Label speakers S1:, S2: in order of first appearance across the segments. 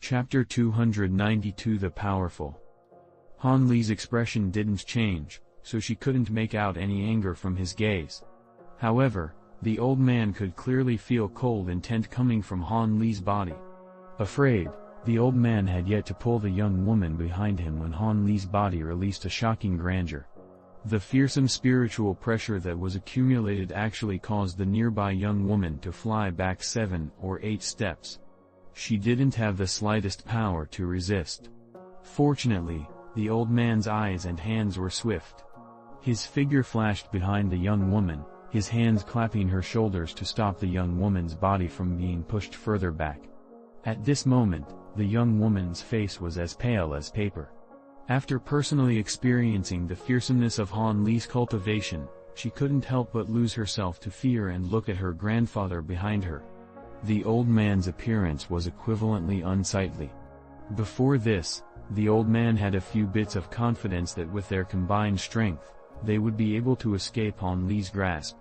S1: Chapter 292 The Powerful. Han Li's expression didn't change, so she couldn't make out any anger from his gaze. However, the old man could clearly feel cold intent coming from Han Li's body. Afraid, the old man had yet to pull the young woman behind him when Han Li's body released a shocking grandeur. The fearsome spiritual pressure that was accumulated actually caused the nearby young woman to fly back 7 or 8 steps. She didn't have the slightest power to resist. Fortunately, the old man's eyes and hands were swift. His figure flashed behind the young woman, his hands clapping her shoulders to stop the young woman's body from being pushed further back. At this moment, the young woman's face was as pale as paper. After personally experiencing the fearsomeness of Han Li's cultivation, she couldn't help but lose herself to fear and look at her grandfather behind her. The old man's appearance was equivalently unsightly. Before this, the old man had a few bits of confidence that with their combined strength, they would be able to escape Han Li's grasp.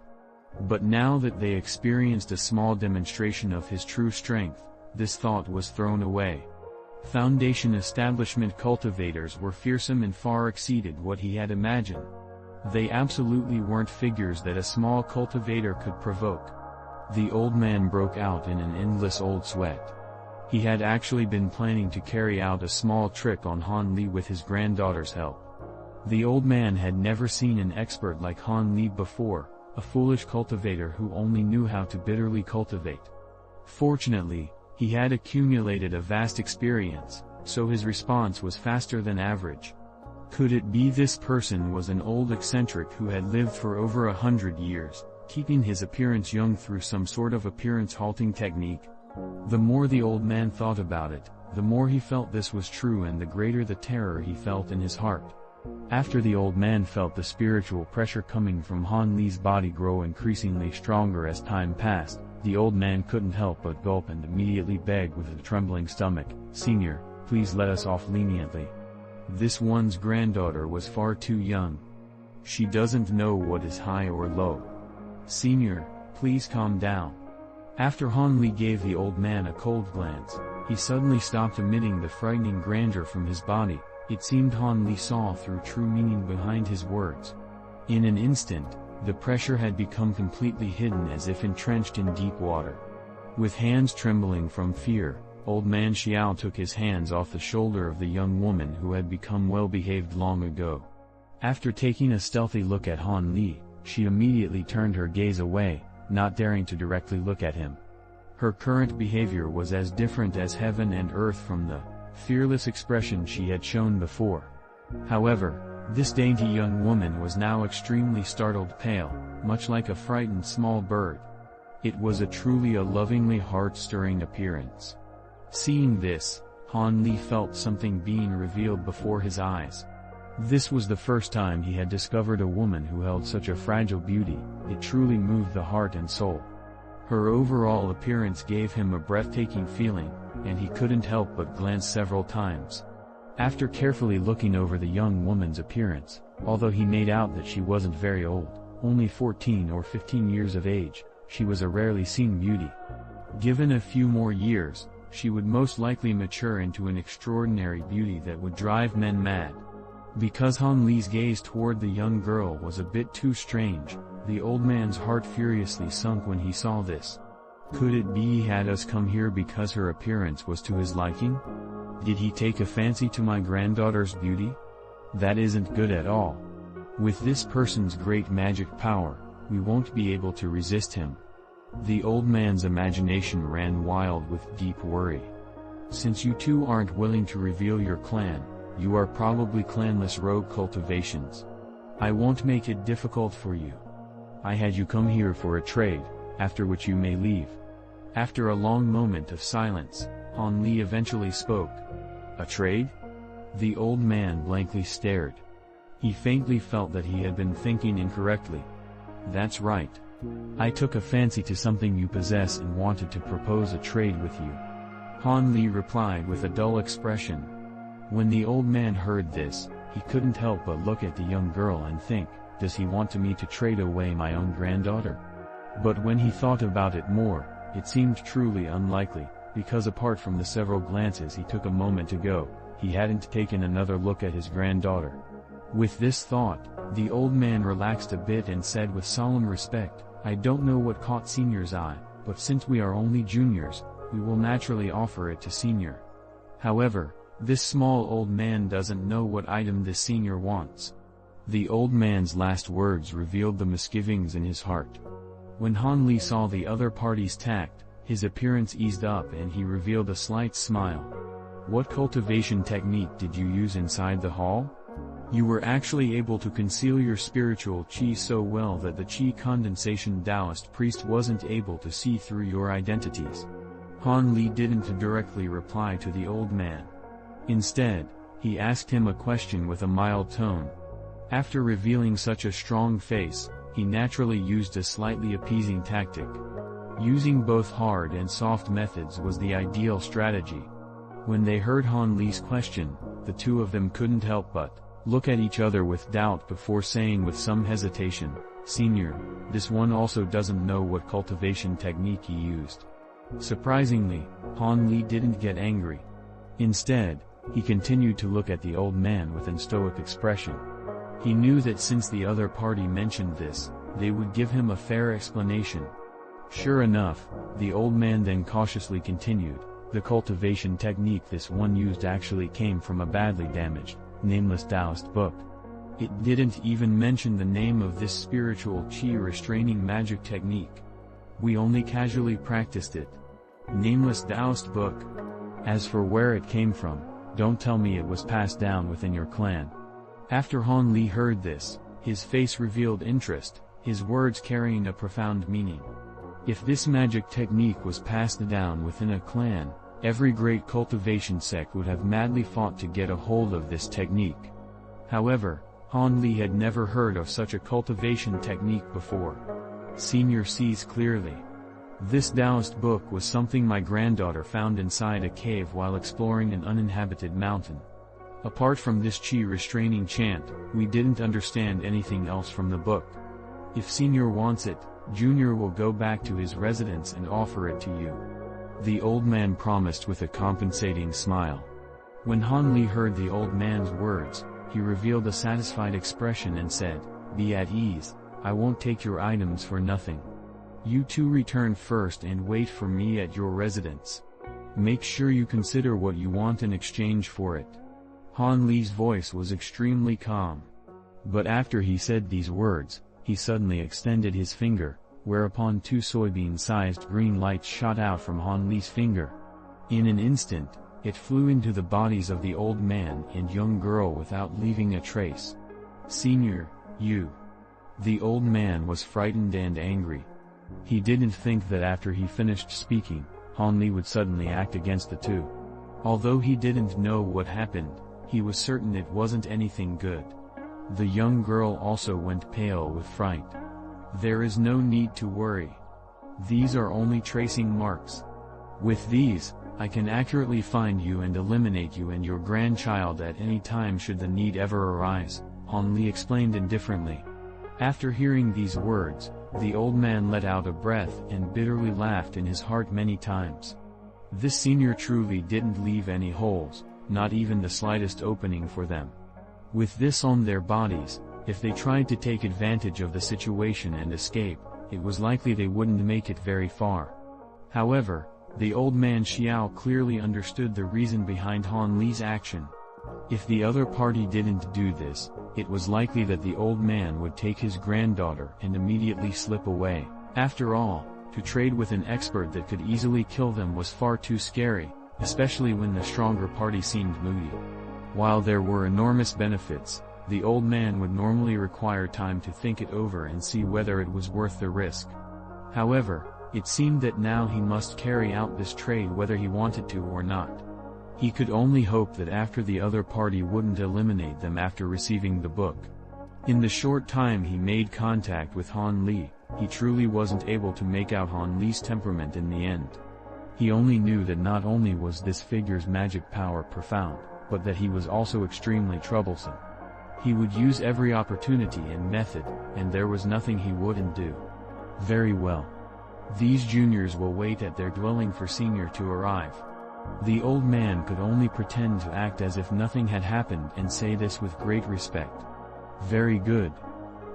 S1: But now that they experienced a small demonstration of his true strength, this thought was thrown away. Foundation establishment cultivators were fearsome and far exceeded what he had imagined. They absolutely weren't figures that a small cultivator could provoke. The old man broke out in an endless old sweat. He had actually been planning to carry out a small trick on Han Li with his granddaughter's help. The old man had never seen an expert like Han Li before, a foolish cultivator who only knew how to bitterly cultivate. Fortunately, he had accumulated a vast experience, so his response was faster than average. Could it be this person was an old eccentric who had lived for over 100 years, keeping his appearance young through some sort of appearance-halting technique? The more the old man thought about it, the more he felt this was true and the greater the terror he felt in his heart. After the old man felt the spiritual pressure coming from Han Li's body grow increasingly stronger as time passed, the old man couldn't help but gulp and immediately beg with a trembling stomach, "Senior, please let us off leniently. This one's granddaughter was far too young. She doesn't know what is high or low. Senior, please calm down." After Han Li gave the old man a cold glance, he suddenly stopped emitting the frightening grandeur from his body. It seemed Han Li saw through true meaning behind his words. In an instant, the pressure had become completely hidden as if entrenched in deep water. With hands trembling from fear, old man Xiao took his hands off the shoulder of the young woman who had become well-behaved long ago. After taking a stealthy look at Han Li, she immediately turned her gaze away, not daring to directly look at him. Her current behavior was as different as heaven and earth from the fearless expression she had shown before. However, this dainty young woman was now extremely startled pale, much like a frightened small bird. It was truly a lovingly heart-stirring appearance. Seeing this, Han Li felt something being revealed before his eyes. This was the first time he had discovered a woman who held such a fragile beauty. It truly moved the heart and soul. Her overall appearance gave him a breathtaking feeling, and he couldn't help but glance several times. After carefully looking over the young woman's appearance, although he made out that she wasn't very old, only 14 or 15 years of age, she was a rarely seen beauty. Given a few more years, she would most likely mature into an extraordinary beauty that would drive men mad. Because Han Li's gaze toward the young girl was a bit too strange, the old man's heart furiously sunk when he saw this. Could it be he had us come here because her appearance was to his liking? Did he take a fancy to my granddaughter's beauty? That isn't good at all. With this person's great magic power, we won't be able to resist him. The old man's imagination ran wild with deep worry. Since you two aren't willing to reveal your clan, you are probably clanless rogue cultivations. I won't make it difficult for you. I had you come here for a trade, after which you may leave. After a long moment of silence, Han Li eventually spoke. A trade? The old man blankly stared. He faintly felt that he had been thinking incorrectly. That's right. I took a fancy to something you possess and wanted to propose a trade with you. Han Li replied with a dull expression. When the old man heard this, he couldn't help but look at the young girl and think, does he want me to trade away my own granddaughter? But when he thought about it more, it seemed truly unlikely. because apart from the several glances he took a moment ago, he hadn't taken another look at his granddaughter. With this thought, the old man relaxed a bit and said with solemn respect, "I don't know what caught Senior's eye, but since we are only juniors, we will naturally offer it to Senior. However, this small old man doesn't know what item this Senior wants." The old man's last words revealed the misgivings in his heart. When Han Li saw the other party's tact, his appearance eased up and he revealed a slight smile. "What cultivation technique did you use inside the hall? You were actually able to conceal your spiritual qi so well that the qi condensation Taoist priest wasn't able to see through your identities." Han Li didn't directly reply to the old man. Instead, he asked him a question with a mild tone. After revealing such a strong face, he naturally used a slightly appeasing tactic. Using both hard and soft methods was the ideal strategy. When they heard Han Li's question, the two of them couldn't help but look at each other with doubt before saying with some hesitation, "Senior, this one also doesn't know what cultivation technique he used." Surprisingly, Han Li didn't get angry. Instead, he continued to look at the old man with an stoic expression. He knew that since the other party mentioned this, they would give him a fair explanation. Sure enough, the old man then cautiously continued, "The cultivation technique this one used actually came from a badly damaged, nameless Taoist book. It didn't even mention the name of this spiritual qi restraining magic technique. We only casually practiced it. Nameless Taoist book. As for where it came from, don't tell me it was passed down within your clan." After Han Li heard this, his face revealed interest, his words carrying a profound meaning. If this magic technique was passed down within a clan, every great cultivation sect would have madly fought to get a hold of this technique. However, Han Li had never heard of such a cultivation technique before. Senior sees clearly. This Taoist book was something my granddaughter found inside a cave while exploring an uninhabited mountain. Apart from this qi restraining chant, we didn't understand anything else from the book. If Senior wants it, Junior will go back to his residence and offer it to you," the old man promised with a compensating smile. When Han Li heard the old man's words, he revealed a satisfied expression and said, "Be at ease, I won't take your items for nothing. You two return first and wait for me at your residence. Make sure you consider what you want in exchange for it." Han Li's voice was extremely calm. But after he said these words, he suddenly extended his finger, whereupon two soybean-sized green lights shot out from Han Li's finger. In an instant, it flew into the bodies of the old man and young girl without leaving a trace. "Senior, you..." The old man was frightened and angry. He didn't think that after he finished speaking, Han Li would suddenly act against the two. Although he didn't know what happened, he was certain it wasn't anything good. The young girl also went pale with fright. "There is no need to worry. These are only tracing marks. With these, I can accurately find you and eliminate you and your grandchild at any time should the need ever arise," Han Li explained indifferently. After hearing these words, the old man let out a breath and bitterly laughed in his heart many times. This senior truly didn't leave any holes, not even the slightest opening for them. With this on their bodies, if they tried to take advantage of the situation and escape, it was likely they wouldn't make it very far. However, the old man Xiao clearly understood the reason behind Han Li's action. If the other party didn't do this, it was likely that the old man would take his granddaughter and immediately slip away. After all, to trade with an expert that could easily kill them was far too scary, especially when the stronger party seemed moody. While there were enormous benefits, the old man would normally require time to think it over and see whether it was worth the risk. However, it seemed that now he must carry out this trade whether he wanted to or not. He could only hope that after the other party wouldn't eliminate them after receiving the book. In the short time he made contact with Han Li, he truly wasn't able to make out Han Li's temperament in the end. He only knew that not only was this figure's magic power profound, but that he was also extremely troublesome. He would use every opportunity and method, and there was nothing he wouldn't do. Very well. These juniors will wait at their dwelling for senior to arrive. The old man could only pretend to act as if nothing had happened and say this with great respect. Very good.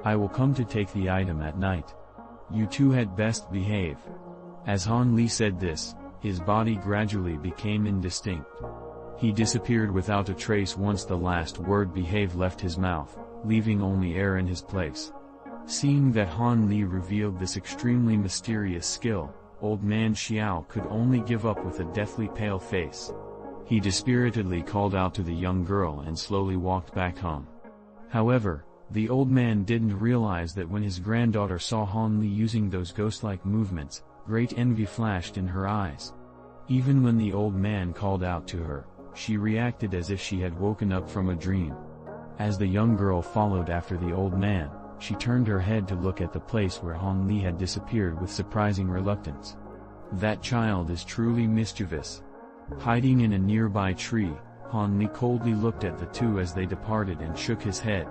S1: I will come to take the item at night. You two had best behave. As Han Li said this, his body gradually became indistinct. He disappeared without a trace once the last word behave left his mouth, leaving only air in his place. Seeing that Han Li revealed this extremely mysterious skill, Old Man Xiao could only give up with a deathly pale face. He dispiritedly called out to the young girl and slowly walked back home. However, the old man didn't realize that when his granddaughter saw Han Li using those ghost-like movements, great envy flashed in her eyes. Even when the old man called out to her, she reacted as if she had woken up from a dream. As the young girl followed after the old man, she turned her head to look at the place where Han Li had disappeared with surprising reluctance. That child is truly mischievous. Hiding in a nearby tree, Han Li coldly looked at the two as they departed and shook his head.